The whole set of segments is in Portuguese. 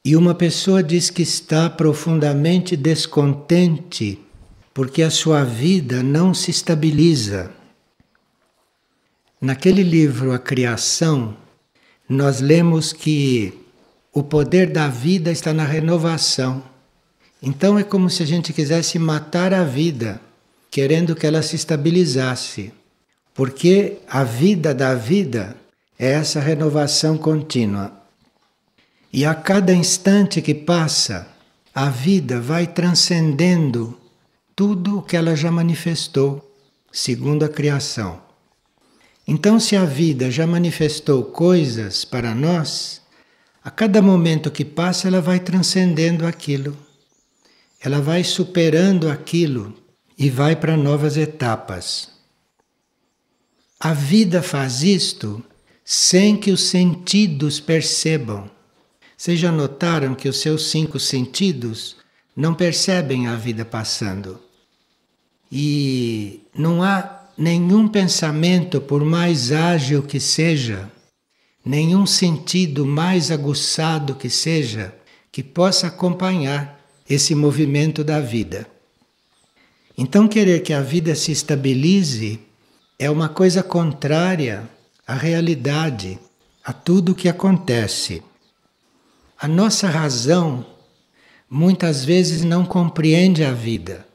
E uma pessoa diz que está profundamente descontente porque a sua vida não se estabiliza. Naquele livro A Criação, nós lemos que o poder da vida está na renovação. Então é como se a gente quisesse matar a vida, querendo que ela se estabilizasse. Porque a vida da vida é essa renovação contínua. E a cada instante que passa, a vida vai transcendendo tudo o que ela já manifestou, segundo a criação. Então, se a vida já manifestou coisas para nós, a cada momento que passa ela vai transcendendo aquilo. Ela vai superando aquilo e vai para novas etapas. A vida faz isto sem que os sentidos percebam. Vocês já notaram que os seus 5 sentidos não percebem a vida passando? E não há nenhum pensamento, por mais ágil que seja, nenhum sentido mais aguçado que seja, que possa acompanhar esse movimento da vida. Então, querer que a vida se estabilize é uma coisa contrária à realidade, a tudo o que acontece. A nossa razão muitas vezes não compreende a vida.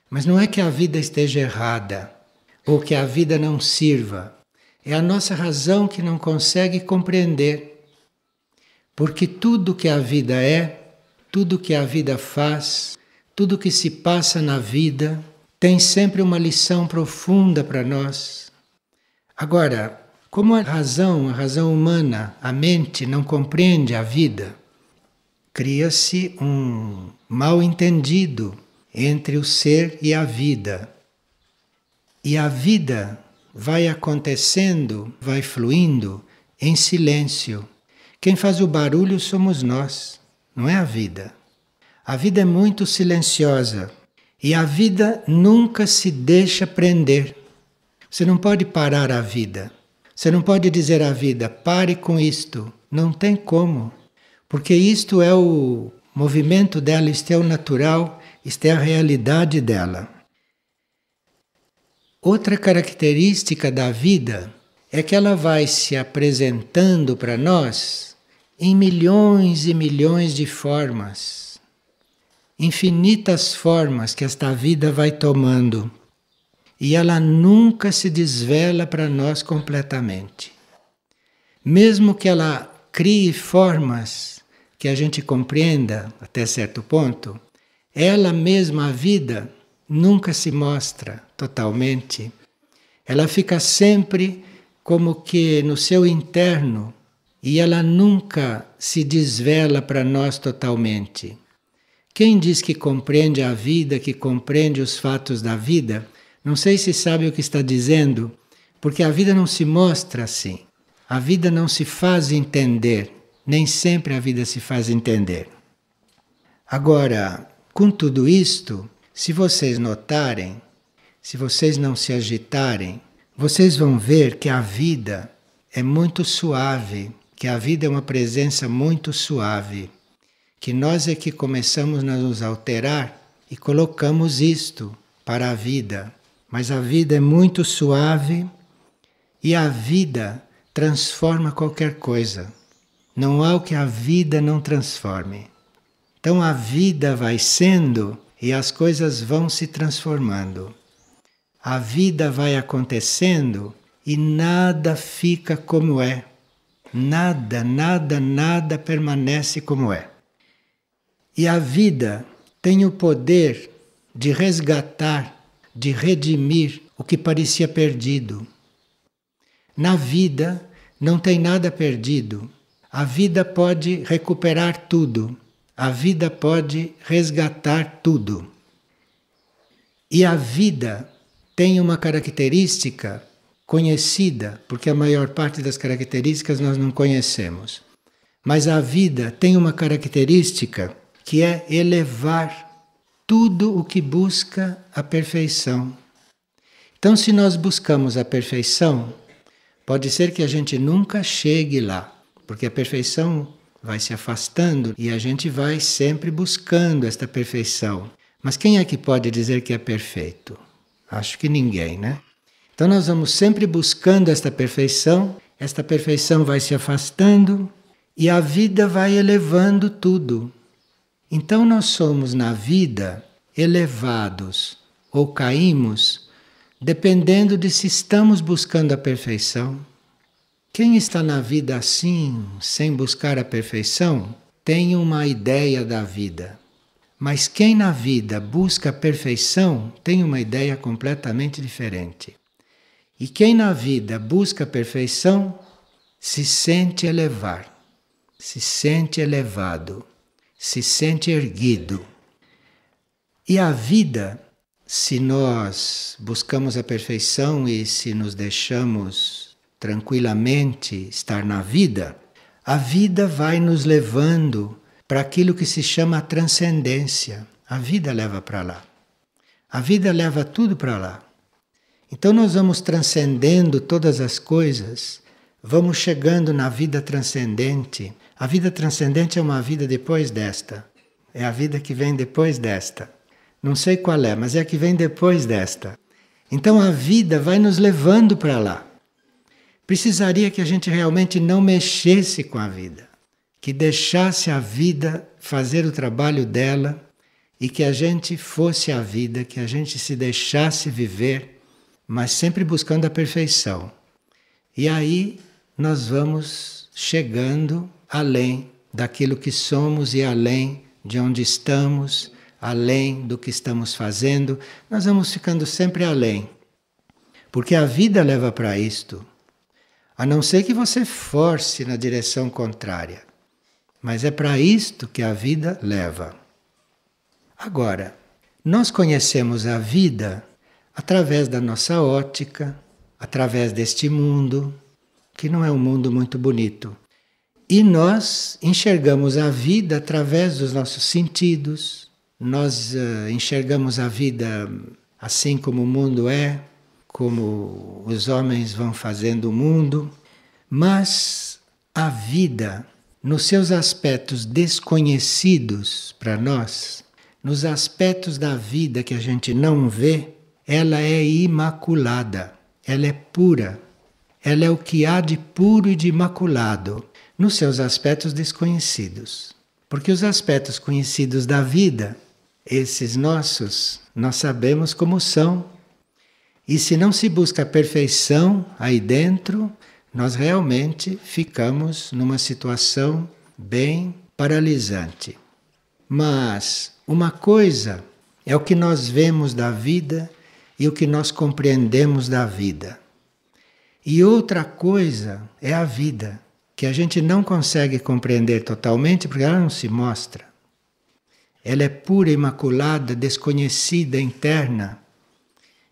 Mas não é que a vida esteja errada ou que a vida não sirva. É a nossa razão que não consegue compreender. Porque tudo que a vida é, tudo que a vida faz, tudo que se passa na vida, tem sempre uma lição profunda para nós. Agora, como a razão humana, a mente não compreende a vida, cria-se um mal-entendido entre o ser e a vida. E a vida vai acontecendo, vai fluindo em silêncio. Quem faz o barulho somos nós, não é a vida. A vida é muito silenciosa e a vida nunca se deixa prender. Você não pode parar a vida. Você não pode dizer à vida, pare com isto. Não tem como. Porque isto é o movimento dela, isto é o natural, isto é a realidade dela. Outra característica da vida é que ela vai se apresentando para nós em milhões e milhões de formas. Infinitas formas que esta vida vai tomando. E ela nunca se desvela para nós completamente. Mesmo que ela crie formas que a gente compreenda até certo ponto, ela mesma, a vida, nunca se mostra totalmente. Ela fica sempre como que no seu interno e ela nunca se desvela para nós totalmente. Quem diz que compreende a vida, que compreende os fatos da vida, não sei se sabe o que está dizendo, porque a vida não se mostra assim. A vida não se faz entender. Nem sempre a vida se faz entender. Agora, com tudo isto, se vocês notarem, se vocês não se agitarem, vocês vão ver que a vida é muito suave, que a vida é uma presença muito suave, que nós é que começamos a nos alterar e colocamos isto para a vida. Mas a vida é muito suave e a vida transforma qualquer coisa. Não há o que a vida não transforme. Então a vida vai sendo e as coisas vão se transformando. A vida vai acontecendo e nada fica como é. Nada, nada, nada permanece como é. E a vida tem o poder de resgatar, de redimir o que parecia perdido. Na vida não tem nada perdido. A vida pode recuperar tudo. A vida pode resgatar tudo. E a vida tem uma característica conhecida, porque a maior parte das características nós não conhecemos. Mas a vida tem uma característica que é elevar tudo o que busca a perfeição. Então, se nós buscamos a perfeição, pode ser que a gente nunca chegue lá, porque a perfeição vai se afastando e a gente vai sempre buscando esta perfeição. Mas quem é que pode dizer que é perfeito? Acho que ninguém, né? Então nós vamos sempre buscando esta perfeição vai se afastando e a vida vai elevando tudo. Então nós somos na vida elevados ou caímos dependendo de se estamos buscando a perfeição. Quem está na vida assim, sem buscar a perfeição, tem uma ideia da vida. Mas quem na vida busca a perfeição tem uma ideia completamente diferente. E quem na vida busca a perfeição se sente elevar, se sente elevado, se sente erguido. E a vida, se nós buscamos a perfeição e se nos deixamos tranquilamente estar na vida, a vida vai nos levando para aquilo que se chama transcendência. A vida leva para lá. A vida leva tudo para lá. Então nós vamos transcendendo todas as coisas, vamos chegando na vida transcendente. A vida transcendente é uma vida depois desta. É a vida que vem depois desta. Não sei qual é, mas é a que vem depois desta. Então a vida vai nos levando para lá. Precisaria que a gente realmente não mexesse com a vida, que deixasse a vida fazer o trabalho dela e que a gente fosse a vida, que a gente se deixasse viver, mas sempre buscando a perfeição. E aí nós vamos chegando além daquilo que somos e além de onde estamos, além do que estamos fazendo, nós vamos ficando sempre além. Porque a vida leva para isto. A não ser que você force na direção contrária. Mas é para isto que a vida leva. Agora, nós conhecemos a vida através da nossa ótica, através deste mundo, que não é um mundo muito bonito. E nós enxergamos a vida através dos nossos sentidos. Nós enxergamos a vida assim como o mundo é, como os homens vão fazendo o mundo, mas a vida, nos seus aspectos desconhecidos para nós, nos aspectos da vida que a gente não vê, ela é imaculada, ela é pura, ela é o que há de puro e de imaculado, nos seus aspectos desconhecidos. Porque os aspectos conhecidos da vida, esses nossos, nós sabemos como são. E se não se busca a perfeição aí dentro, nós realmente ficamos numa situação bem paralisante. Mas uma coisa é o que nós vemos da vida e o que nós compreendemos da vida. E outra coisa é a vida, que a gente não consegue compreender totalmente porque ela não se mostra. Ela é pura, imaculada, desconhecida, interna.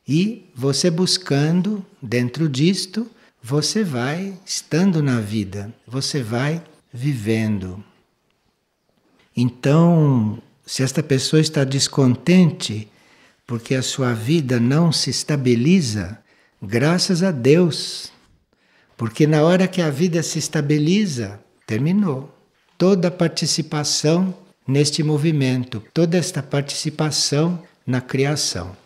E você buscando dentro disto, você vai estando na vida, você vai vivendo. Então, se esta pessoa está descontente porque a sua vida não se estabiliza, graças a Deus. Porque na hora que a vida se estabiliza, terminou. Toda a participação neste movimento, toda esta participação na criação.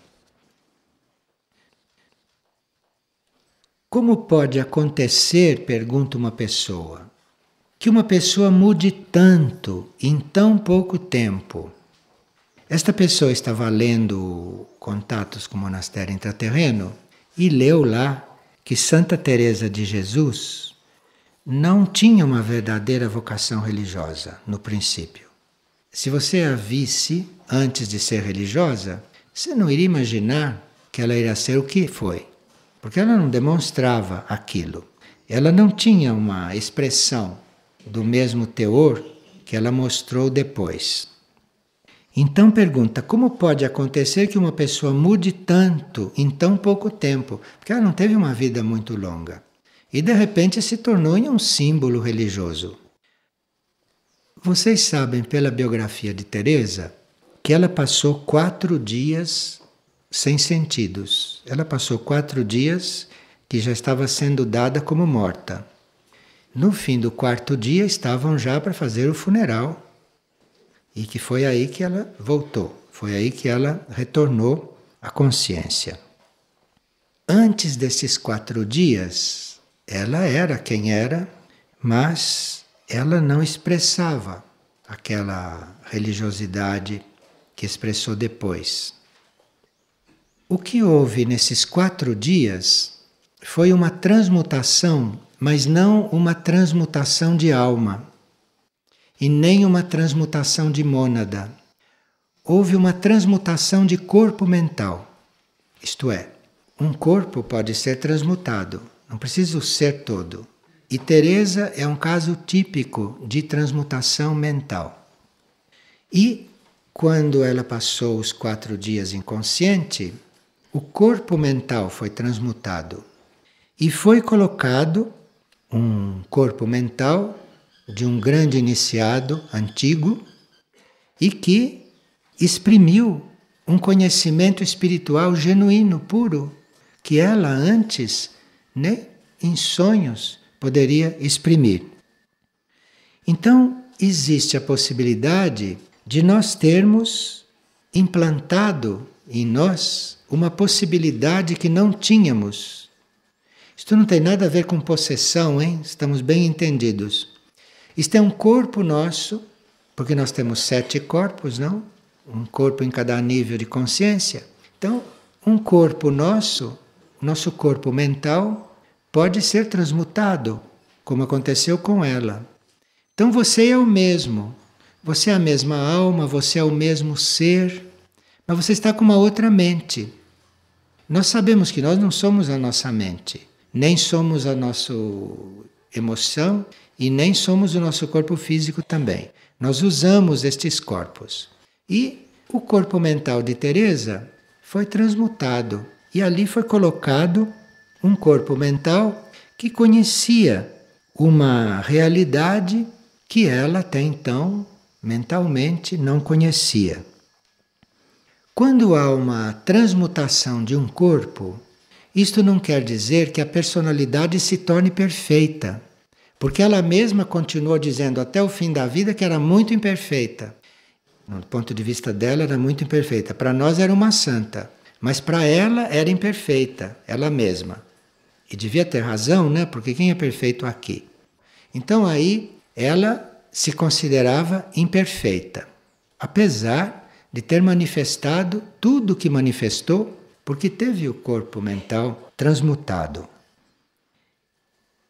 Como pode acontecer, pergunta uma pessoa, que uma pessoa mude tanto em tão pouco tempo? Esta pessoa estava lendo Contatos com o Monastério Intraterreno e leu lá que Santa Teresa de Jesus não tinha uma verdadeira vocação religiosa no princípio. Se você a visse antes de ser religiosa, você não iria imaginar que ela iria ser o que foi. Porque ela não demonstrava aquilo. Ela não tinha uma expressão do mesmo teor que ela mostrou depois. Então pergunta, como pode acontecer que uma pessoa mude tanto em tão pouco tempo? Porque ela não teve uma vida muito longa. E de repente se tornou em um símbolo religioso. Vocês sabem pela biografia de Teresa que ela passou 4 dias sem sentidos. Ela passou 4 dias que já estava sendo dada como morta. no fim do quarto dia estavam já para fazer o funeral. E que foi aí que ela voltou, foi aí que ela retornou à consciência. Antes desses 4 dias, ela era quem era, mas ela não expressava aquela religiosidade que expressou depois. O que houve nesses 4 dias foi uma transmutação, mas não uma transmutação de alma, e nem uma transmutação de mônada. Houve uma transmutação de corpo mental. Isto é, um corpo pode ser transmutado, não precisa o ser todo. E Teresa é um caso típico de transmutação mental. E quando ela passou os 4 dias inconsciente, o corpo mental foi transmutado e foi colocado um corpo mental de um grande iniciado antigo e que exprimiu um conhecimento espiritual genuíno, puro, que ela antes, nem em sonhos, poderia exprimir. Então, existe a possibilidade de nós termos implantado em nós uma possibilidade que não tínhamos. Isto não tem nada a ver com possessão, hein? Estamos bem entendidos. Isto é um corpo nosso, porque nós temos 7 corpos, não? Um corpo em cada nível de consciência. Então, um corpo nosso, nosso corpo mental, pode ser transmutado, como aconteceu com ela. Então você é o mesmo. Você é a mesma alma, você é o mesmo ser, mas você está com uma outra mente. Nós sabemos que nós não somos a nossa mente, nem somos a nossa emoção e nem somos o nosso corpo físico também. Nós usamos estes corpos. E o corpo mental de Teresa foi transmutado e ali foi colocado um corpo mental que conhecia uma realidade que ela até então mentalmente não conhecia. Quando há uma transmutação de um corpo, isto não quer dizer que a personalidade se torne perfeita, porque ela mesma continuou dizendo até o fim da vida que era muito imperfeita. Do ponto de vista dela era muito imperfeita. Para nós era uma santa, mas para ela era imperfeita, ela mesma. E devia ter razão, né? Porque quem é perfeito aqui? Então aí ela se considerava imperfeita, apesar de ter manifestado tudo o que manifestou, porque teve o corpo mental transmutado.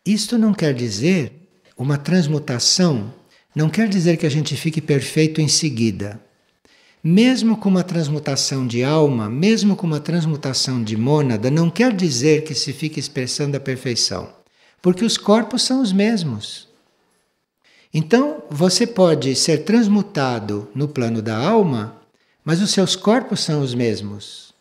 Isto não quer dizer, uma transmutação, não quer dizer que a gente fique perfeito em seguida. Mesmo com uma transmutação de alma, mesmo com uma transmutação de mônada, não quer dizer que se fique expressando a perfeição, porque os corpos são os mesmos. Então, você pode ser transmutado no plano da alma, mas os seus corpos são os mesmos.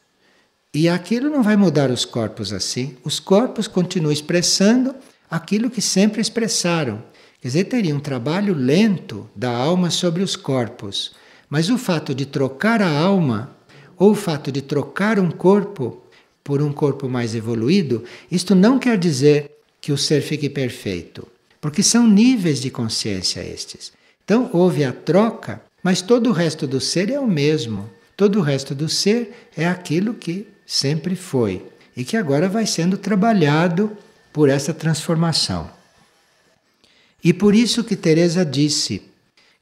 E aquilo não vai mudar os corpos assim. Os corpos continuam expressando aquilo que sempre expressaram. Quer dizer, teria um trabalho lento da alma sobre os corpos. Mas o fato de trocar a alma, ou o fato de trocar um corpo por um corpo mais evoluído, isto não quer dizer que o ser fique perfeito. Porque são níveis de consciência estes. Então houve a troca, mas todo o resto do ser é o mesmo. Todo o resto do ser é aquilo que sempre foi. E que agora vai sendo trabalhado por essa transformação. E por isso que Teresa disse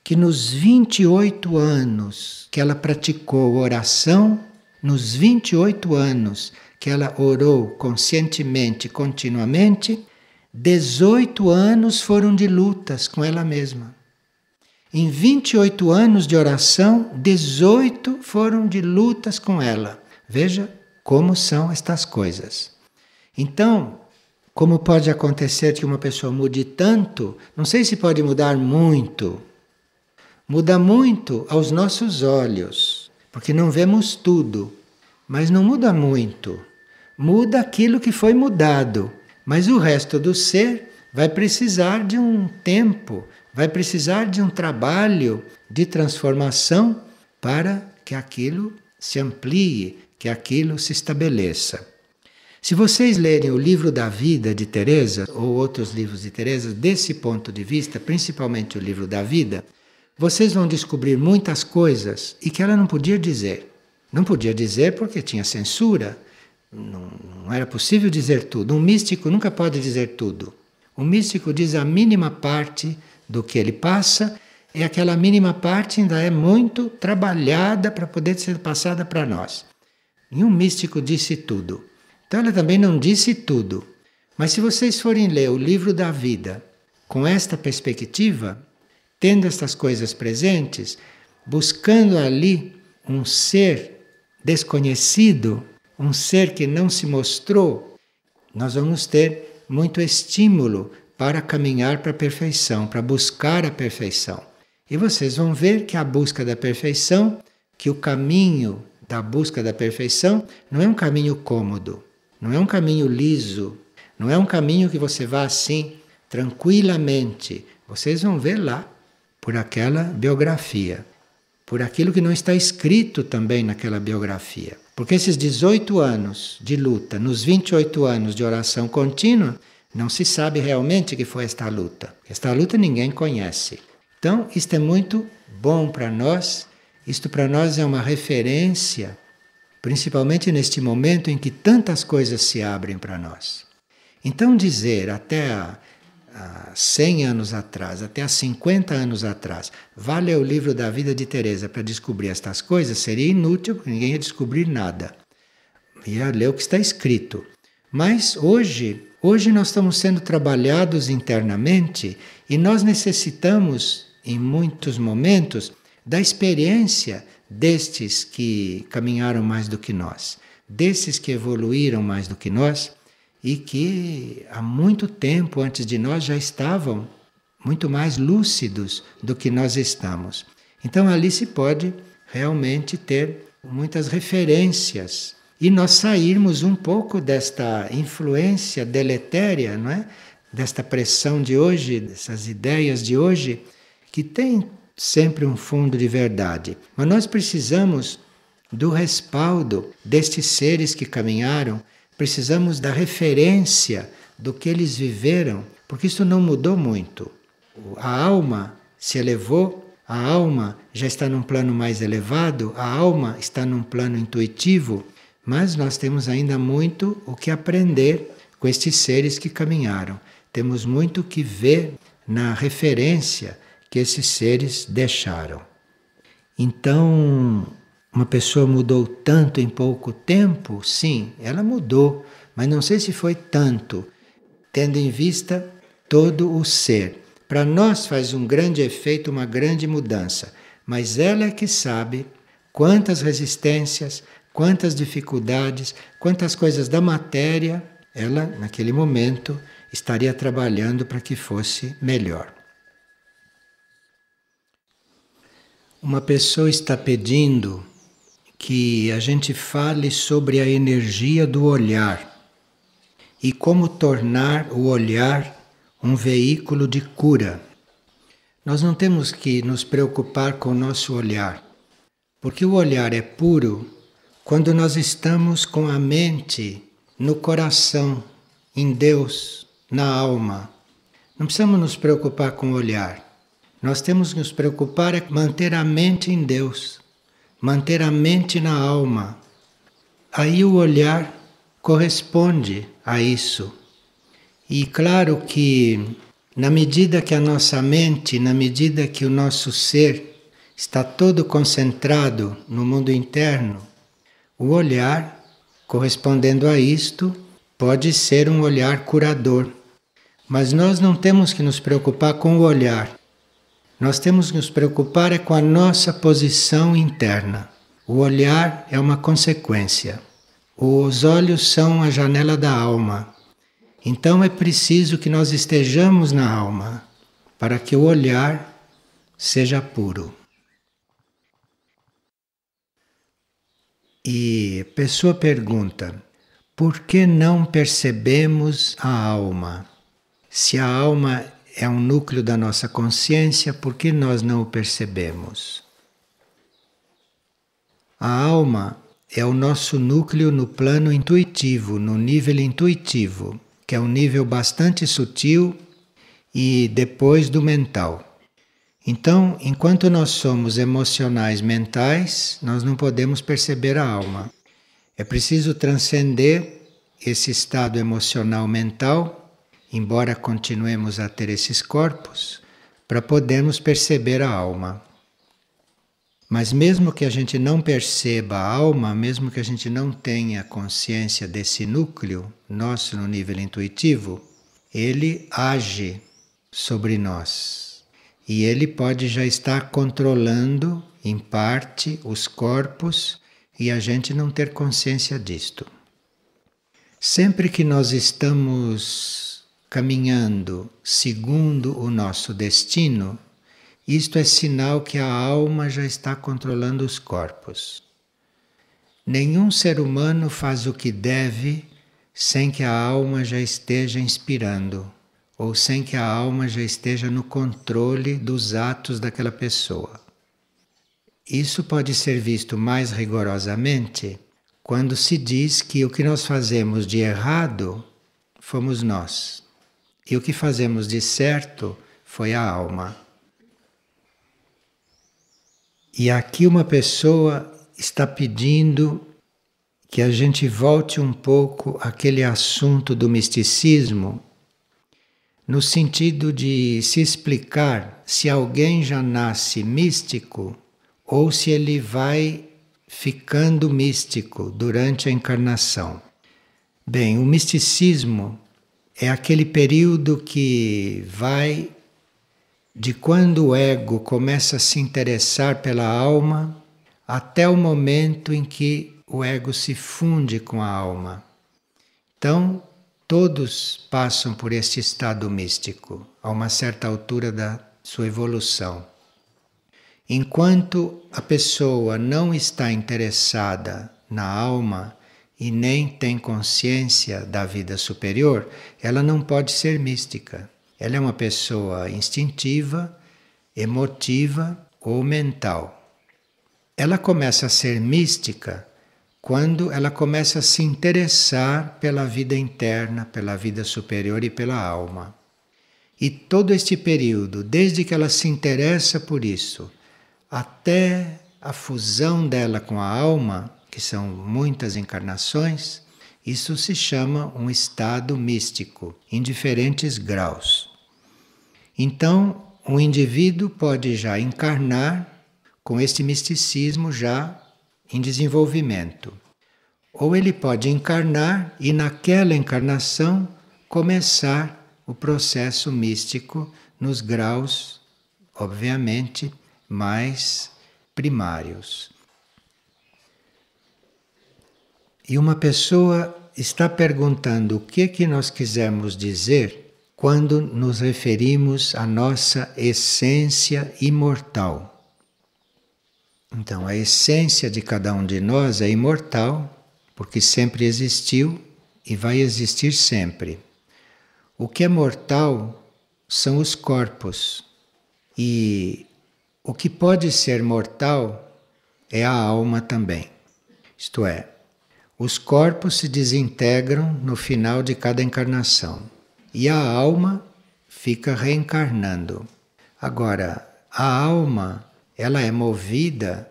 que nos 28 anos que ela praticou oração, nos 28 anos que ela orou conscientemente, continuamente, 18 anos foram de lutas com ela mesma. Em 28 anos de oração, 18 foram de lutas com ela. Veja como são estas coisas. Então, como pode acontecer que uma pessoa mude tanto? Não sei se pode mudar muito. Muda muito aos nossos olhos, porque não vemos tudo. Mas não muda muito. Muda aquilo que foi mudado. Mas o resto do ser vai precisar de um tempo, vai precisar de um trabalho de transformação para que aquilo se amplie, que aquilo se estabeleça. Se vocês lerem o livro da vida de Teresa ou outros livros de Teresa desse ponto de vista, principalmente o livro da vida, vocês vão descobrir muitas coisas e que ela não podia dizer. Não podia dizer porque tinha censura. Não era possível dizer tudo. Um místico nunca pode dizer tudo. O místico diz a mínima parte do que ele passa e aquela mínima parte ainda é muito trabalhada para poder ser passada para nós. E um místico disse tudo. Então ela também não disse tudo. Mas se vocês forem ler o livro da vida com esta perspectiva, tendo estas coisas presentes, buscando ali um ser desconhecido, um ser que não se mostrou, nós vamos ter muito estímulo para caminhar para a perfeição, para buscar a perfeição. E vocês vão ver que a busca da perfeição, que o caminho da busca da perfeição não é um caminho cômodo, não é um caminho liso, não é um caminho que você vá assim, tranquilamente. Vocês vão ver lá, por aquela biografia, por aquilo que não está escrito também naquela biografia. Porque esses 18 anos de luta, nos 28 anos de oração contínua, não se sabe realmente que foi esta luta. Esta luta ninguém conhece. Então, isto é muito bom para nós, isto para nós é uma referência, principalmente neste momento em que tantas coisas se abrem para nós. Então, dizer até há 100 anos atrás, até há 50 anos atrás, vá ler o livro da vida de Teresa para descobrir estas coisas, seria inútil, porque ninguém ia descobrir nada. Ia ler o que está escrito. Mas hoje nós estamos sendo trabalhados internamente e nós necessitamos, em muitos momentos, da experiência destes que caminharam mais do que nós, desses que evoluíram mais do que nós e que há muito tempo antes de nós já estavam muito mais lúcidos do que nós estamos. Então ali se pode realmente ter muitas referências e nós sairmos um pouco desta influência deletéria, não é? Desta pressão de hoje, dessas ideias de hoje, que tem sempre um fundo de verdade. Mas nós precisamos do respaldo destes seres que caminharam, precisamos da referência do que eles viveram, porque isso não mudou muito. A alma se elevou, a alma já está num plano mais elevado, a alma está num plano intuitivo, mas nós temos ainda muito o que aprender com estes seres que caminharam. Temos muito o que ver na referência que esses seres deixaram. Então, uma pessoa mudou tanto em pouco tempo? Sim, ela mudou, mas não sei se foi tanto, tendo em vista todo o ser. Para nós faz um grande efeito, uma grande mudança, mas ela é que sabe quantas resistências, quantas dificuldades, quantas coisas da matéria ela, naquele momento, estaria trabalhando para que fosse melhor. Uma pessoa está pedindo que a gente fale sobre a energia do olhar e como tornar o olhar um veículo de cura. Nós não temos que nos preocupar com o nosso olhar, porque o olhar é puro quando nós estamos com a mente no coração, em Deus, na alma. Não precisamos nos preocupar com o olhar. Nós temos que nos preocupar é manter a mente em Deus, manter a mente na alma. Aí o olhar corresponde a isso. E claro que na medida que a nossa mente, na medida que o nosso ser está todo concentrado no mundo interno, o olhar, correspondendo a isto, pode ser um olhar curador. Mas nós não temos que nos preocupar com o olhar. Nós temos que nos preocupar é com a nossa posição interna. O olhar é uma consequência. Os olhos são a janela da alma. Então é preciso que nós estejamos na alma para que o olhar seja puro. E a pessoa pergunta: por que não percebemos a alma? Se a alma é um núcleo da nossa consciência, por que nós não o percebemos? A alma é o nosso núcleo no plano intuitivo, no nível intuitivo, que é um nível bastante sutil e depois do mental. Então, enquanto nós somos emocionais mentais, nós não podemos perceber a alma. É preciso transcender esse estado emocional mental, embora continuemos a ter esses corpos, para podermos perceber a alma. Mas mesmo que a gente não perceba a alma, mesmo que a gente não tenha consciência desse núcleo nosso no nível intuitivo, ele age sobre nós. E ele pode já estar controlando, em parte, os corpos e a gente não ter consciência disto. Sempre que nós estamos caminhando segundo o nosso destino, isto é sinal que a alma já está controlando os corpos. Nenhum ser humano faz o que deve sem que a alma já esteja inspirando, ou sem que a alma já esteja no controle dos atos daquela pessoa. Isso pode ser visto mais rigorosamente quando se diz que o que nós fazemos de errado fomos nós, e o que fazemos de certo foi a alma. E aqui uma pessoa está pedindo que a gente volte um pouco àquele assunto do misticismo, no sentido de se explicar se alguém já nasce místico ou se ele vai ficando místico durante a encarnação. Bem, o misticismo é aquele período que vai de quando o ego começa a se interessar pela alma até o momento em que o ego se funde com a alma. Então, todos passam por este estado místico, a uma certa altura da sua evolução. Enquanto a pessoa não está interessada na alma e nem tem consciência da vida superior, ela não pode ser mística. Ela é uma pessoa instintiva, emotiva ou mental. Ela começa a ser mística quando ela começa a se interessar pela vida interna, pela vida superior e pela alma. E todo este período, desde que ela se interessa por isso, até a fusão dela com a alma, que são muitas encarnações, isso se chama um estado místico, em diferentes graus. Então, um indivíduo pode já encarnar com este misticismo já em desenvolvimento. Ou ele pode encarnar e naquela encarnação começar o processo místico nos graus, obviamente, mais primários. E uma pessoa está perguntando o que nós quisermos dizer quando nos referimos à nossa essência imortal. Então, a essência de cada um de nós é imortal, porque sempre existiu e vai existir sempre. O que é mortal são os corpos. E o que pode ser mortal é a alma também. Isto é, os corpos se desintegram no final de cada encarnação. E a alma fica reencarnando. Agora, a alma, ela é movida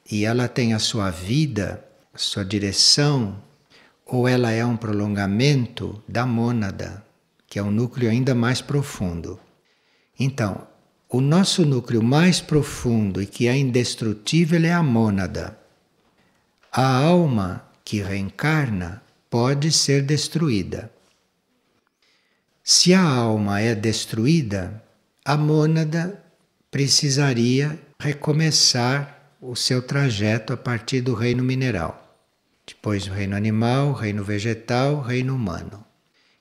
e ela tem a sua vida, a sua direção, ou ela é um prolongamento da mônada, que é um núcleo ainda mais profundo. Então, o nosso núcleo mais profundo e que é indestrutível é a mônada. A alma que reencarna pode ser destruída. Se a alma é destruída, a mônada precisaria recomeçar o seu trajeto a partir do reino mineral. Depois o reino animal, o reino vegetal, o reino humano.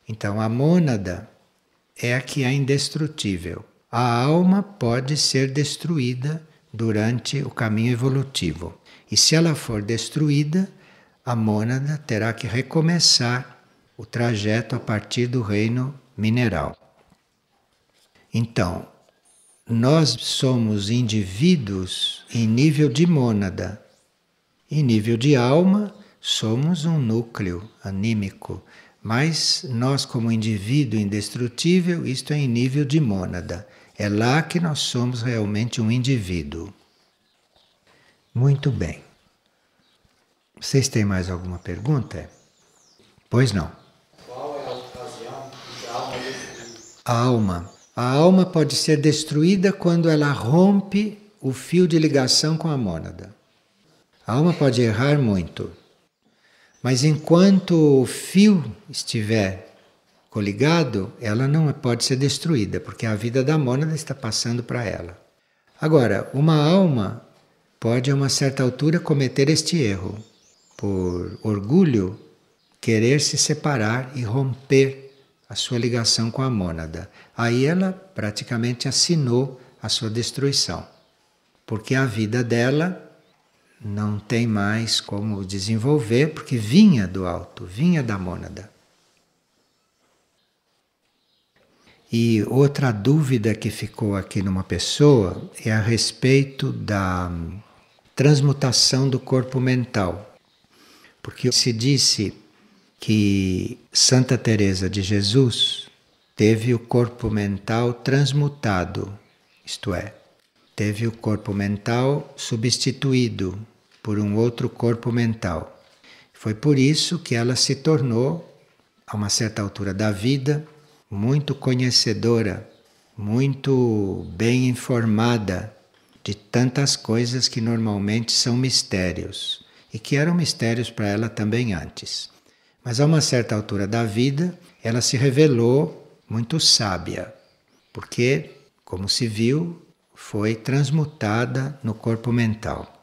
Então a mônada é a que é indestrutível. A alma pode ser destruída durante o caminho evolutivo. E se ela for destruída, a mônada terá que recomeçar o trajeto a partir do reino mineral. Então, nós somos indivíduos em nível de mônada. Em nível de alma, somos um núcleo anímico, mas nós, como indivíduo indestrutível, isto é em nível de mônada. É lá que nós somos realmente um indivíduo. Muito bem. Vocês têm mais alguma pergunta? Pois não. Qual é a ocasião em que a alma é destruída? A alma. A alma pode ser destruída quando ela rompe o fio de ligação com a mônada. A alma pode errar muito, mas enquanto o fio estiver coligado, ela não pode ser destruída, porque a vida da mônada está passando para ela. Agora, uma alma pode a uma certa altura cometer este erro, por orgulho, querer se separar e romper a sua ligação com a mônada. Aí ela praticamente assinou a sua destruição, porque a vida dela não tem mais como desenvolver, porque vinha do alto, vinha da mônada. E outra dúvida que ficou aqui numa pessoa é a respeito da transmutação do corpo mental. Porque se disse que Santa Teresa de Jesus teve o corpo mental transmutado, isto é, teve o corpo mental substituído por um outro corpo mental. Foi por isso que ela se tornou, a uma certa altura da vida, muito conhecedora, muito bem informada de tantas coisas que normalmente são mistérios e que eram mistérios para ela também antes. Mas a uma certa altura da vida, ela se revelou muito sábia, porque, como se viu, foi transmutada no corpo mental.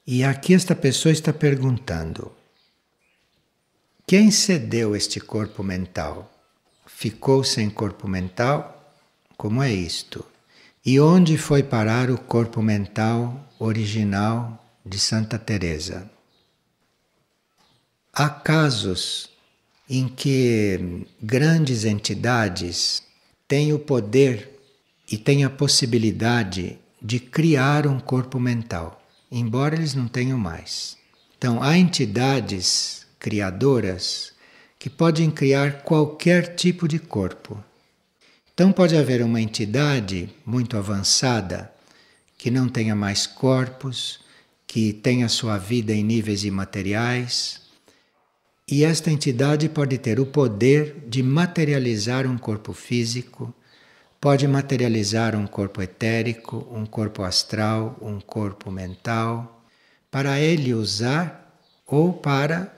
E aqui esta pessoa está perguntando: quem cedeu este corpo mental? Ficou sem corpo mental? Como é isto? E onde foi parar o corpo mental original de Santa Teresa? Há casos em que grandes entidades têm o poder e têm a possibilidade de criar um corpo mental, embora eles não tenham mais. Então, há entidades criadoras que podem criar qualquer tipo de corpo. Então pode haver uma entidade muito avançada que não tenha mais corpos, que tenha sua vida em níveis imateriais, e esta entidade pode ter o poder de materializar um corpo físico, pode materializar um corpo etérico, um corpo astral, um corpo mental, para ele usar ou para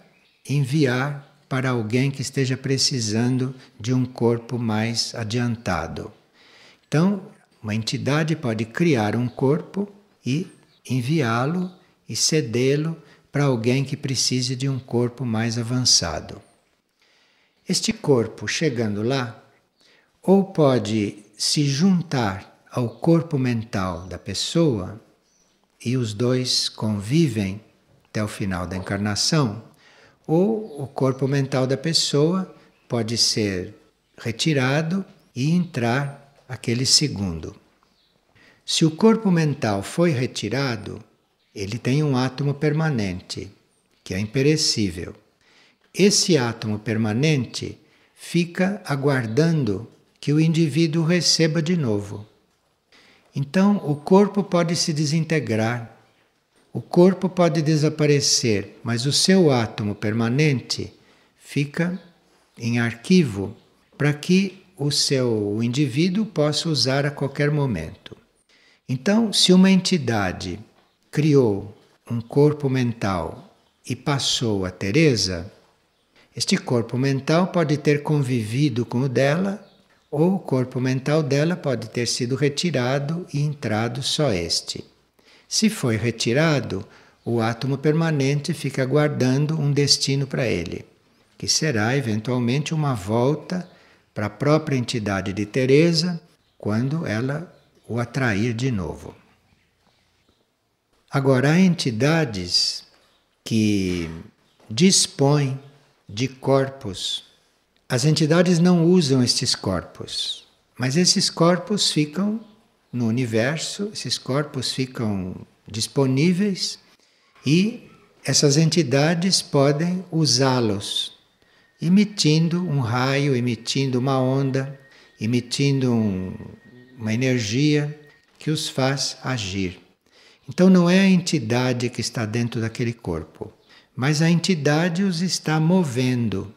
enviar para alguém que esteja precisando de um corpo mais adiantado. Então, uma entidade pode criar um corpo e enviá-lo e cedê-lo para alguém que precise de um corpo mais avançado. Este corpo, chegando lá, ou pode se juntar ao corpo mental da pessoa e os dois convivem até o final da encarnação, ou o corpo mental da pessoa pode ser retirado e entrar aquele segundo. Se o corpo mental foi retirado, ele tem um átomo permanente, que é imperecível. Esse átomo permanente fica aguardando que o indivíduo receba de novo. Então, o corpo pode se desintegrar. O corpo pode desaparecer, mas o seu átomo permanente fica em arquivo para que o indivíduo possa usar a qualquer momento. Então, se uma entidade criou um corpo mental e passou a Teresa, este corpo mental pode ter convivido com o dela, ou o corpo mental dela pode ter sido retirado e entrado só este. Se foi retirado, o átomo permanente fica aguardando um destino para ele, que será eventualmente uma volta para a própria entidade de Teresa quando ela o atrair de novo. Agora, há entidades que dispõem de corpos. As entidades não usam estes corpos, mas esses corpos ficam no universo, esses corpos ficam disponíveis e essas entidades podem usá-los, emitindo um raio, emitindo uma onda, emitindo uma energia que os faz agir. Então não é a entidade que está dentro daquele corpo, mas a entidade os está movendo.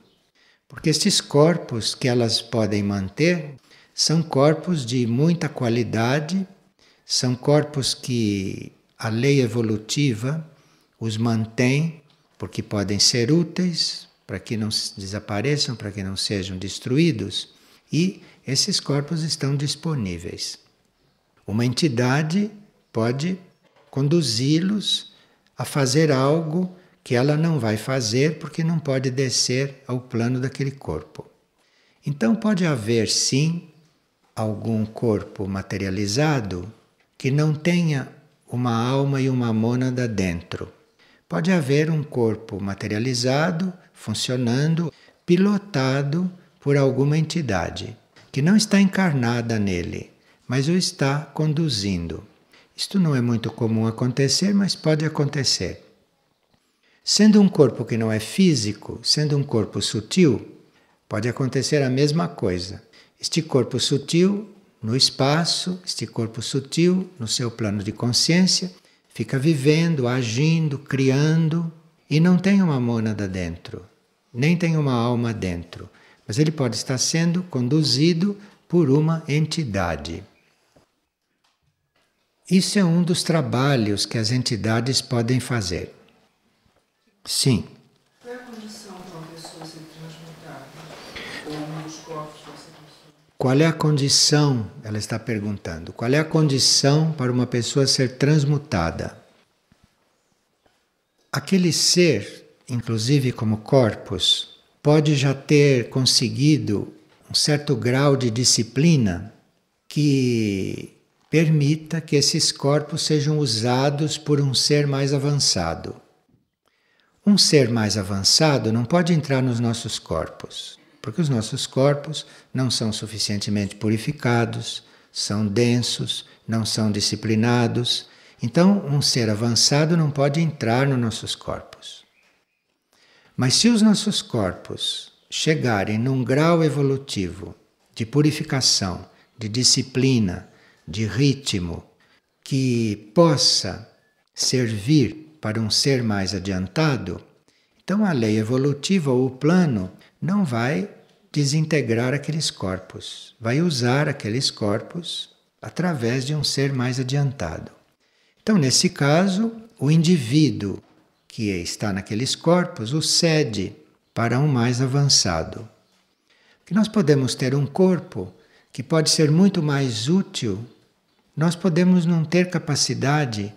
Porque estes corpos que elas podem manter são corpos de muita qualidade, são corpos que a lei evolutiva os mantém, porque podem ser úteis para que não desapareçam, para que não sejam destruídos, e esses corpos estão disponíveis. Uma entidade pode conduzi-los a fazer algo que ela não vai fazer porque não pode descer ao plano daquele corpo. Então pode haver sim algum corpo materializado que não tenha uma alma e uma mônada dentro. Pode haver um corpo materializado, funcionando, pilotado por alguma entidade, que não está encarnada nele, mas o está conduzindo. Isto não é muito comum acontecer, mas pode acontecer. Sendo um corpo que não é físico, sendo um corpo sutil, pode acontecer a mesma coisa. Este corpo sutil no espaço, este corpo sutil no seu plano de consciência, fica vivendo, agindo, criando e não tem uma mônada dentro, nem tem uma alma dentro, mas ele pode estar sendo conduzido por uma entidade. Isso é um dos trabalhos que as entidades podem fazer. Sim. Qual é a condição para uma pessoa ser transmutada? Ou um dos corpos dessa pessoa? Qual é a condição, ela está perguntando, qual é a condição para uma pessoa ser transmutada? Aquele ser, inclusive como corpos, pode já ter conseguido um certo grau de disciplina que permita que esses corpos sejam usados por um ser mais avançado. Um ser mais avançado não pode entrar nos nossos corpos, porque os nossos corpos não são suficientemente purificados, são densos, não são disciplinados. Então, um ser avançado não pode entrar nos nossos corpos. Mas se os nossos corpos chegarem num grau evolutivo de purificação, de disciplina, de ritmo, que possa servir para um ser mais adiantado, então a lei evolutiva ou o plano não vai desintegrar aqueles corpos, vai usar aqueles corpos através de um ser mais adiantado. Então, nesse caso, o indivíduo que está naqueles corpos o cede para um mais avançado. Que nós podemos ter um corpo que pode ser muito mais útil, nós podemos não ter capacidade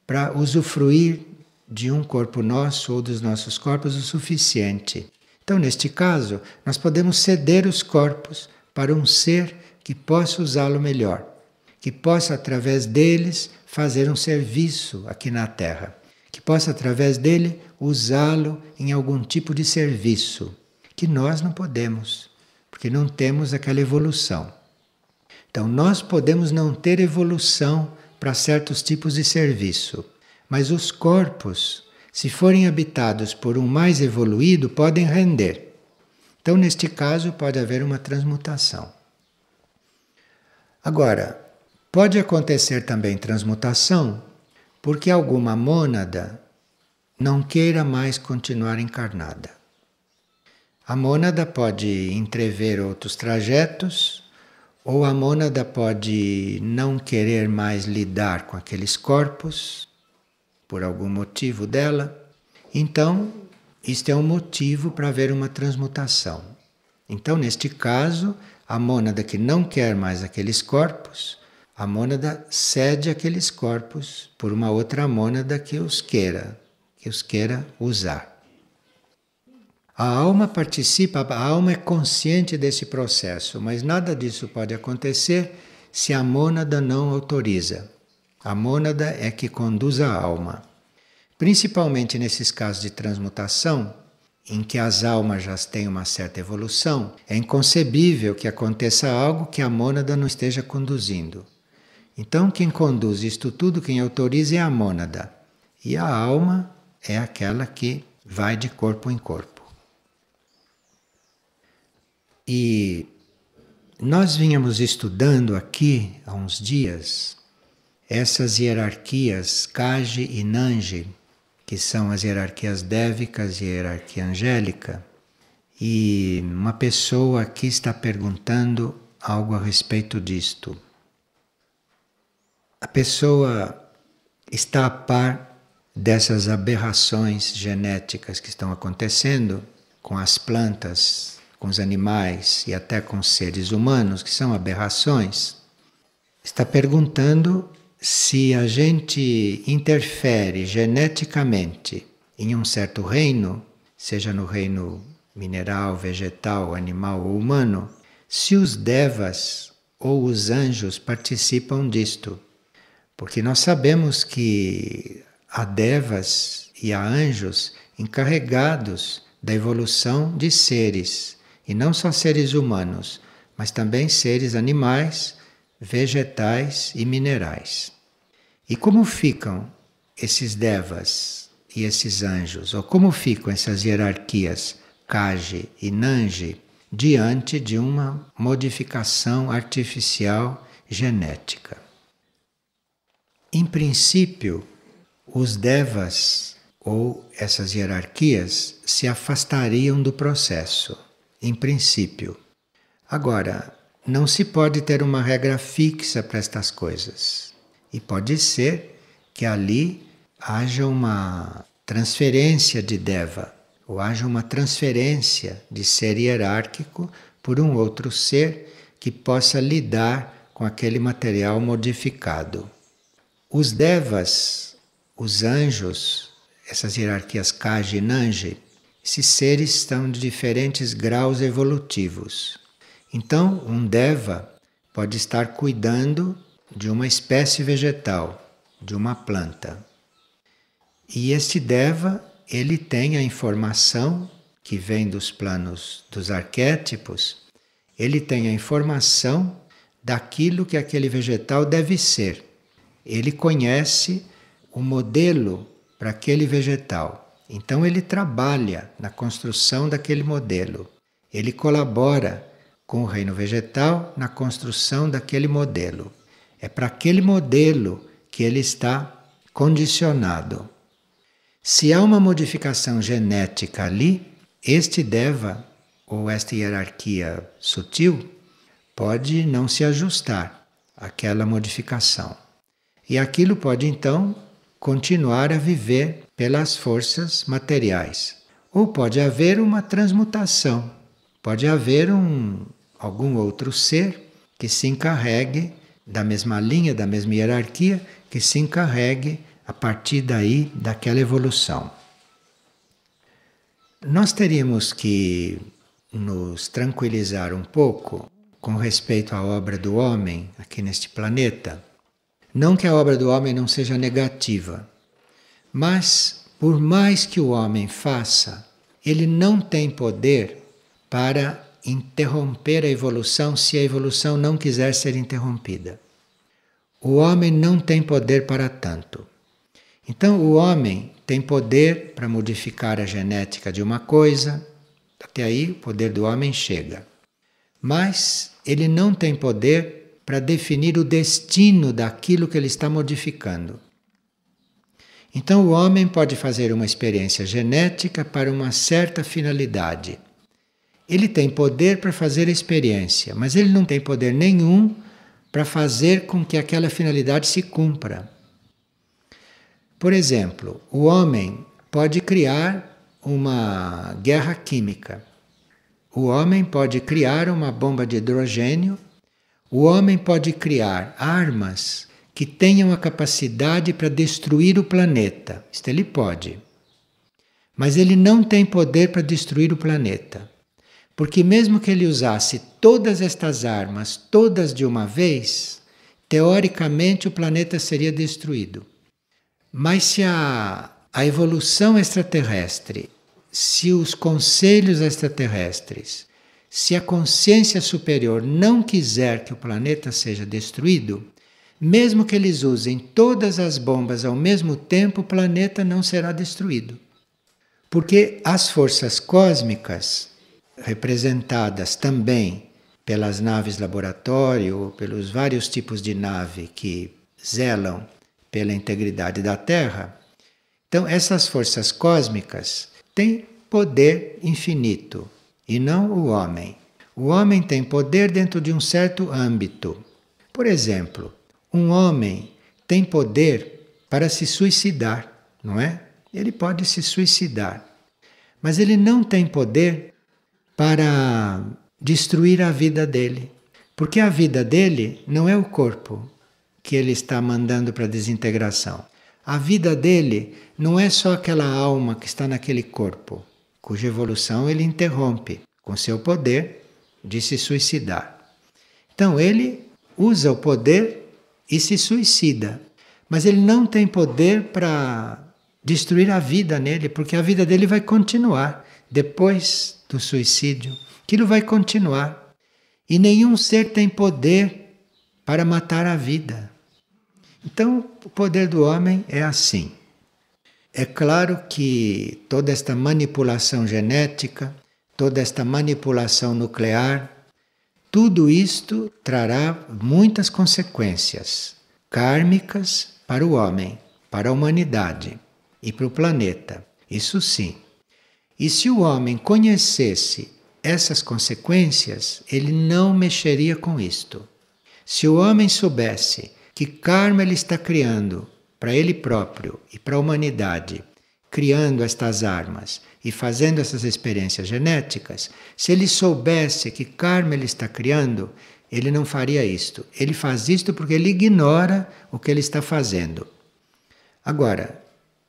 para usufruir de um corpo nosso ou dos nossos corpos o suficiente. Então, neste caso, nós podemos ceder os corpos para um ser que possa usá-lo melhor, que possa, através deles, fazer um serviço aqui na Terra, que possa, através dele, usá-lo em algum tipo de serviço, que nós não podemos, porque não temos aquela evolução. Então, nós podemos não ter evolução para certos tipos de serviço, mas os corpos, se forem habitados por um mais evoluído, podem render. Então, neste caso, pode haver uma transmutação. Agora, pode acontecer também transmutação porque alguma mônada não queira mais continuar encarnada. A mônada pode entrever outros trajetos, ou a mônada pode não querer mais lidar com aqueles corpos, por algum motivo dela. Então, isto é um motivo para haver uma transmutação. Então, neste caso, a mônada que não quer mais aqueles corpos, a mônada cede aqueles corpos por uma outra mônada que os queira usar. A alma participa, a alma é consciente desse processo, mas nada disso pode acontecer se a mônada não autoriza. A mônada é que conduz a alma. Principalmente nesses casos de transmutação, em que as almas já têm uma certa evolução, é inconcebível que aconteça algo que a mônada não esteja conduzindo. Então, quem conduz isto tudo, quem autoriza é a mônada. E a alma é aquela que vai de corpo em corpo. E nós vínhamos estudando aqui há uns dias essas hierarquias Kaji e Nanji, que são as hierarquias dévicas e a hierarquia angélica. E uma pessoa aqui está perguntando algo a respeito disto. A pessoa está a par dessas aberrações genéticas que estão acontecendo com as plantas, com os animais e até com os seres humanos, que são aberrações. Está perguntando se a gente interfere geneticamente em um certo reino, seja no reino mineral, vegetal, animal ou humano, se os devas ou os anjos participam disto. Porque nós sabemos que há devas e há anjos encarregados da evolução de seres, e não só seres humanos, mas também seres animais, vegetais e minerais. E como ficam esses devas e esses anjos, ou como ficam essas hierarquias Kaji e Nanji diante de uma modificação artificial genética? Em princípio, os devas ou essas hierarquias se afastariam do processo, em princípio. Agora, não se pode ter uma regra fixa para estas coisas. E pode ser que ali haja uma transferência de deva, ou haja uma transferência de ser hierárquico por um outro ser que possa lidar com aquele material modificado. Os devas, os anjos, essas hierarquias Kaji e Nanji, esses seres estão de diferentes graus evolutivos. Então, um deva pode estar cuidando de uma espécie vegetal, de uma planta. E este deva, ele tem a informação que vem dos planos dos arquétipos, ele tem a informação daquilo que aquele vegetal deve ser. Ele conhece o modelo para aquele vegetal. Então ele trabalha na construção daquele modelo. Ele colabora com o reino vegetal na construção daquele modelo. É para aquele modelo que ele está condicionado. Se há uma modificação genética ali, este deva, ou esta hierarquia sutil, pode não se ajustar àquela modificação. E aquilo pode então continuar a viver pelas forças materiais. Ou pode haver uma transmutação, pode haver algum outro ser que se encarregue da mesma linha, da mesma hierarquia, que se encarregue a partir daí daquela evolução. Nós teríamos que nos tranquilizar um pouco com respeito à obra do homem aqui neste planeta. Não que a obra do homem não seja negativa, mas por mais que o homem faça, ele não tem poder para interromper a evolução se a evolução não quiser ser interrompida. O homem não tem poder para tanto. Então o homem tem poder para modificar a genética de uma coisa, até aí o poder do homem chega. Mas ele não tem poder para definir o destino daquilo que ele está modificando. Então o homem pode fazer uma experiência genética para uma certa finalidade. Ele tem poder para fazer a experiência, mas ele não tem poder nenhum para fazer com que aquela finalidade se cumpra. Por exemplo, o homem pode criar uma guerra química. O homem pode criar uma bomba de hidrogênio. O homem pode criar armas que tenham a capacidade para destruir o planeta. Isto ele pode. Mas ele não tem poder para destruir o planeta. Porque mesmo que ele usasse todas estas armas, todas de uma vez, teoricamente o planeta seria destruído. Mas se a evolução extraterrestre, se os conselhos extraterrestres, se a consciência superior não quiser que o planeta seja destruído, mesmo que eles usem todas as bombas ao mesmo tempo, o planeta não será destruído. Porque as forças cósmicas, representadas também pelas naves laboratório, ou pelos vários tipos de nave que zelam pela integridade da Terra, então essas forças cósmicas têm poder infinito, e não o homem. O homem tem poder dentro de um certo âmbito. Por exemplo, um homem tem poder para se suicidar, não é? Ele pode se suicidar, mas ele não tem poder para destruir a vida dele, porque a vida dele não é o corpo que ele está mandando para desintegração. A vida dele não é só aquela alma que está naquele corpo, cuja evolução ele interrompe com seu poder de se suicidar. Então ele usa o poder e se suicida, mas ele não tem poder para destruir a vida nele, porque a vida dele vai continuar depois do suicídio. Aquilo vai continuar. E nenhum ser tem poder para matar a vida. Então, o poder do homem é assim. É claro que toda esta manipulação genética, toda esta manipulação nuclear, tudo isto trará muitas consequências kármicas para o homem, para a humanidade e para o planeta. Isso sim. E se o homem conhecesse essas consequências, ele não mexeria com isto. Se o homem soubesse que karma ele está criando para ele próprio e para a humanidade, criando estas armas e fazendo essas experiências genéticas, se ele soubesse que karma ele está criando, ele não faria isto. Ele faz isto porque ele ignora o que ele está fazendo. Agora,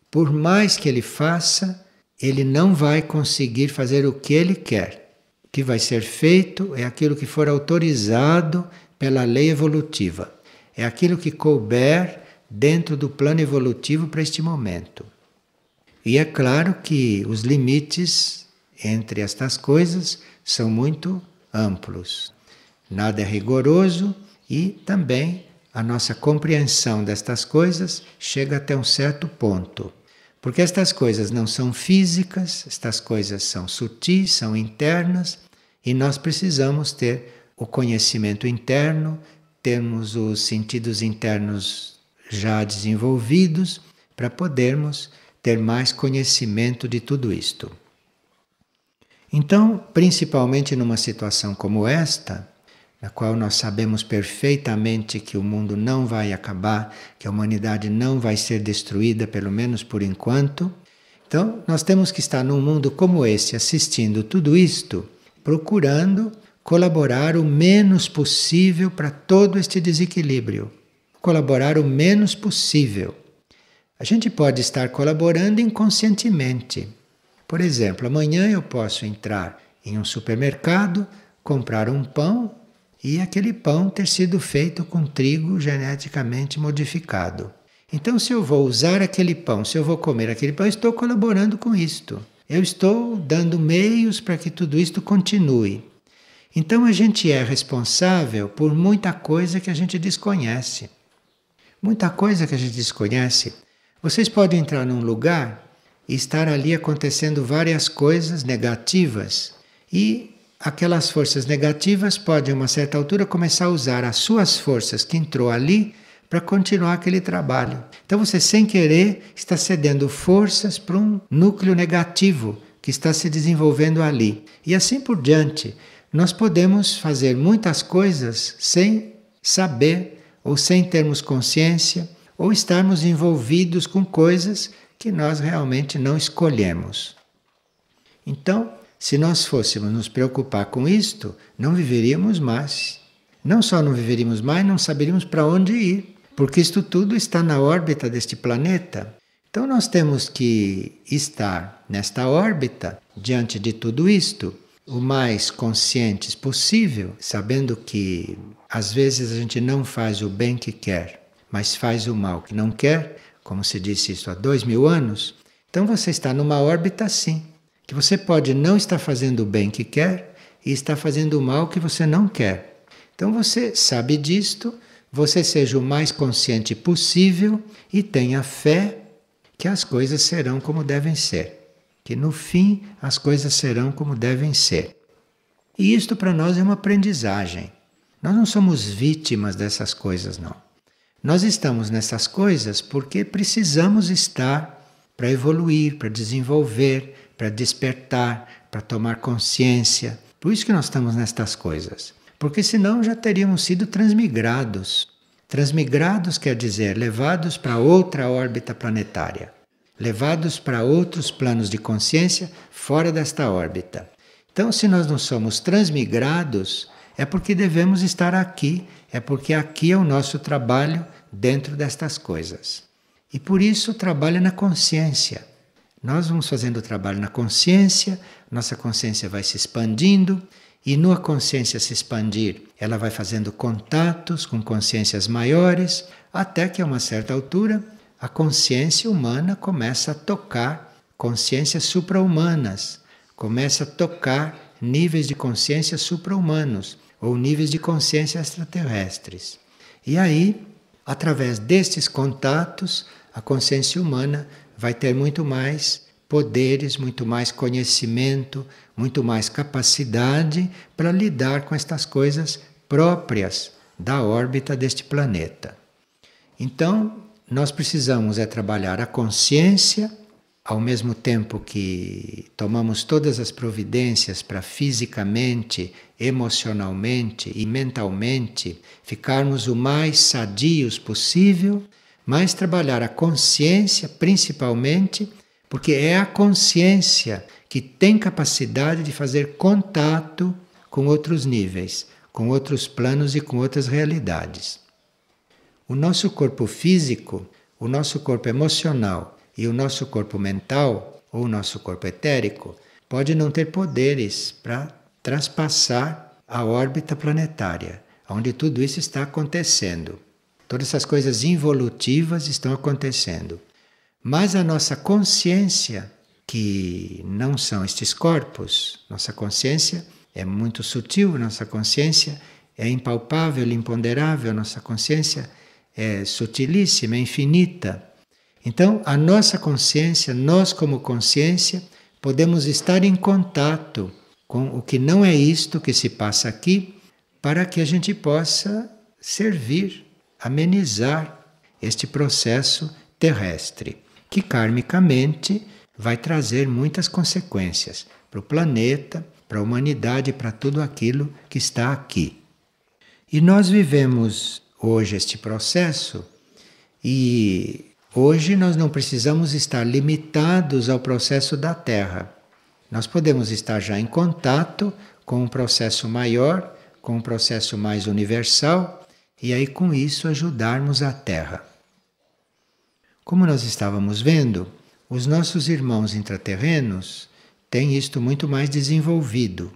por mais que ele faça, ele não vai conseguir fazer o que ele quer. O que vai ser feito é aquilo que for autorizado pela lei evolutiva. É aquilo que couber dentro do plano evolutivo para este momento. E é claro que os limites entre estas coisas são muito amplos. Nada é rigoroso e também a nossa compreensão destas coisas chega até um certo ponto. Porque estas coisas não são físicas, estas coisas são sutis, são internas, e nós precisamos ter o conhecimento interno, termos os sentidos internos já desenvolvidos, para podermos ter mais conhecimento de tudo isto. Então, principalmente numa situação como esta, na qual nós sabemos perfeitamente que o mundo não vai acabar, que a humanidade não vai ser destruída, pelo menos por enquanto. Então, nós temos que estar num mundo como esse, assistindo tudo isto, procurando colaborar o menos possível para todo este desequilíbrio. Colaborar o menos possível. A gente pode estar colaborando inconscientemente. Por exemplo, amanhã eu posso entrar em um supermercado, comprar um pão, e aquele pão ter sido feito com trigo geneticamente modificado. Então, se eu vou usar aquele pão, se eu vou comer aquele pão, eu estou colaborando com isto. Eu estou dando meios para que tudo isto continue. Então, a gente é responsável por muita coisa que a gente desconhece. Muita coisa que a gente desconhece. Vocês podem entrar num lugar e estar ali acontecendo várias coisas negativas e aquelas forças negativas podem, a uma certa altura, começar a usar as suas forças que entrou ali para continuar aquele trabalho. Então você, sem querer, está cedendo forças para um núcleo negativo que está se desenvolvendo ali. E assim por diante. Nós podemos fazer muitas coisas sem saber, ou sem termos consciência, ou estarmos envolvidos com coisas que nós realmente não escolhemos. Então, se nós fôssemos nos preocupar com isto, não viveríamos mais. Não só não viveríamos mais, não saberíamos para onde ir, porque isto tudo está na órbita deste planeta. Então nós temos que estar nesta órbita, diante de tudo isto, o mais conscientes possível, sabendo que às vezes a gente não faz o bem que quer, mas faz o mal que não quer, como se disse isso há 2000 anos. Então você está numa órbita assim, que você pode não estar fazendo o bem que quer e estar fazendo o mal que você não quer. Então você sabe disto, você seja o mais consciente possível e tenha fé que as coisas serão como devem ser. Que no fim as coisas serão como devem ser. E isto para nós é uma aprendizagem. Nós não somos vítimas dessas coisas, não. Nós estamos nessas coisas porque precisamos estar para evoluir, para desenvolver, para despertar, para tomar consciência. Por isso que nós estamos nestas coisas. Porque senão já teríamos sido transmigrados. Transmigrados quer dizer levados para outra órbita planetária. Levados para outros planos de consciência fora desta órbita. Então, se nós não somos transmigrados, é porque devemos estar aqui, é porque aqui é o nosso trabalho dentro destas coisas. E por isso o trabalho é na consciência. Nós vamos fazendo o trabalho na consciência, nossa consciência vai se expandindo, e numa consciência se expandir, ela vai fazendo contatos com consciências maiores, até que a uma certa altura a consciência humana começa a tocar consciências supra-humanas, começa a tocar níveis de consciência supra-humanos ou níveis de consciência extraterrestres. E aí, através destes contatos, a consciência humana vai ter muito mais poderes, muito mais conhecimento, muito mais capacidade para lidar com estas coisas próprias da órbita deste planeta. Então, nós precisamos trabalhar a consciência, ao mesmo tempo que tomamos todas as providências para fisicamente, emocionalmente e mentalmente ficarmos o mais sadios possível, mas trabalhar a consciência principalmente, porque é a consciência que tem capacidade de fazer contato com outros níveis, com outros planos e com outras realidades. O nosso corpo físico, o nosso corpo emocional e o nosso corpo mental, ou o nosso corpo etérico, pode não ter poderes para transpassar a órbita planetária, onde tudo isso está acontecendo. Todas essas coisas involutivas estão acontecendo. Mas a nossa consciência, que não são estes corpos, nossa consciência é muito sutil, nossa consciência é impalpável, imponderável, nossa consciência é sutilíssima, é infinita. Então, a nossa consciência, nós como consciência, podemos estar em contato com o que não é isto que se passa aqui, para que a gente possa servir, amenizar este processo terrestre, que karmicamente vai trazer muitas consequências para o planeta, para a humanidade, para tudo aquilo que está aqui. E nós vivemos hoje este processo e hoje nós não precisamos estar limitados ao processo da Terra. Nós podemos estar já em contato com um processo maior, com um processo mais universal, e aí com isso ajudarmos a Terra. Como nós estávamos vendo, os nossos irmãos intraterrenos têm isto muito mais desenvolvido.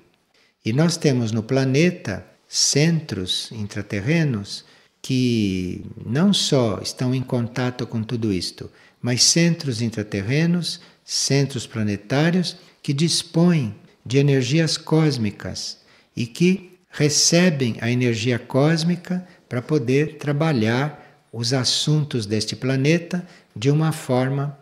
E nós temos no planeta centros intraterrenos que não só estão em contato com tudo isto, mas centros intraterrenos, centros planetários que dispõem de energias cósmicas e que recebem a energia cósmica para poder trabalhar os assuntos deste planeta de uma forma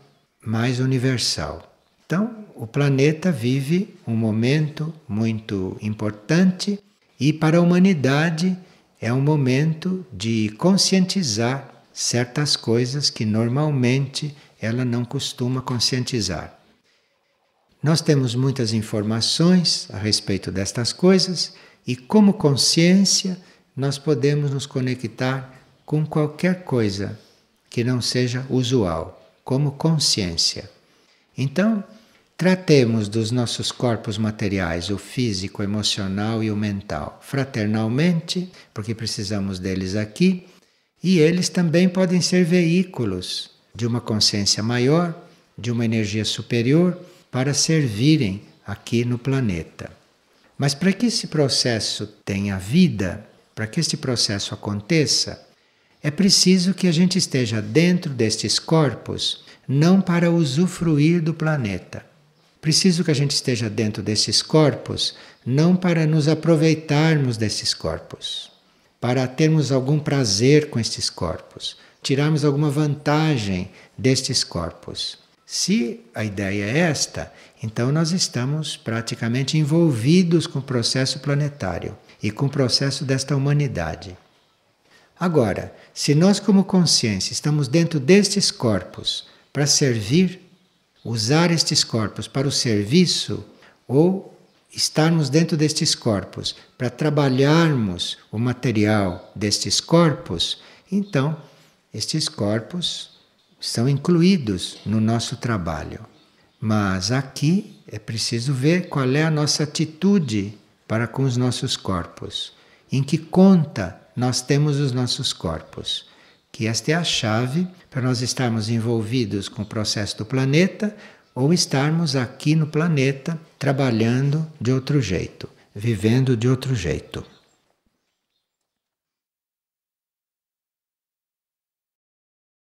mais universal. Então, o planeta vive um momento muito importante e para a humanidade é um momento de conscientizar certas coisas que normalmente ela não costuma conscientizar. Nós temos muitas informações a respeito destas coisas e, como consciência, nós podemos nos conectar com qualquer coisa que não seja usual, como consciência. Então, tratemos dos nossos corpos materiais, o físico, o emocional e o mental, fraternalmente, porque precisamos deles aqui, e eles também podem ser veículos de uma consciência maior, de uma energia superior, para servirem aqui no planeta. Mas para que esse processo tenha vida, para que este processo aconteça, é preciso que a gente esteja dentro destes corpos, não para usufruir do planeta. Preciso que a gente esteja dentro desses corpos, não para nos aproveitarmos desses corpos. para termos algum prazer com estes corpos, tirarmos alguma vantagem destes corpos. Se a ideia é esta, então nós estamos praticamente envolvidos com o processo planetário e com o processo desta humanidade. Agora, se nós como consciência estamos dentro destes corpos para servir, usar estes corpos para o serviço, ou estarmos dentro destes corpos para trabalharmos o material destes corpos, então estes corpos estão incluídos no nosso trabalho. Mas aqui é preciso ver qual é a nossa atitude para com os nossos corpos. Em que conta nós temos os nossos corpos. Que esta é a chave para nós estarmos envolvidos com o processo do planeta ou estarmos aqui no planeta trabalhando de outro jeito, vivendo de outro jeito.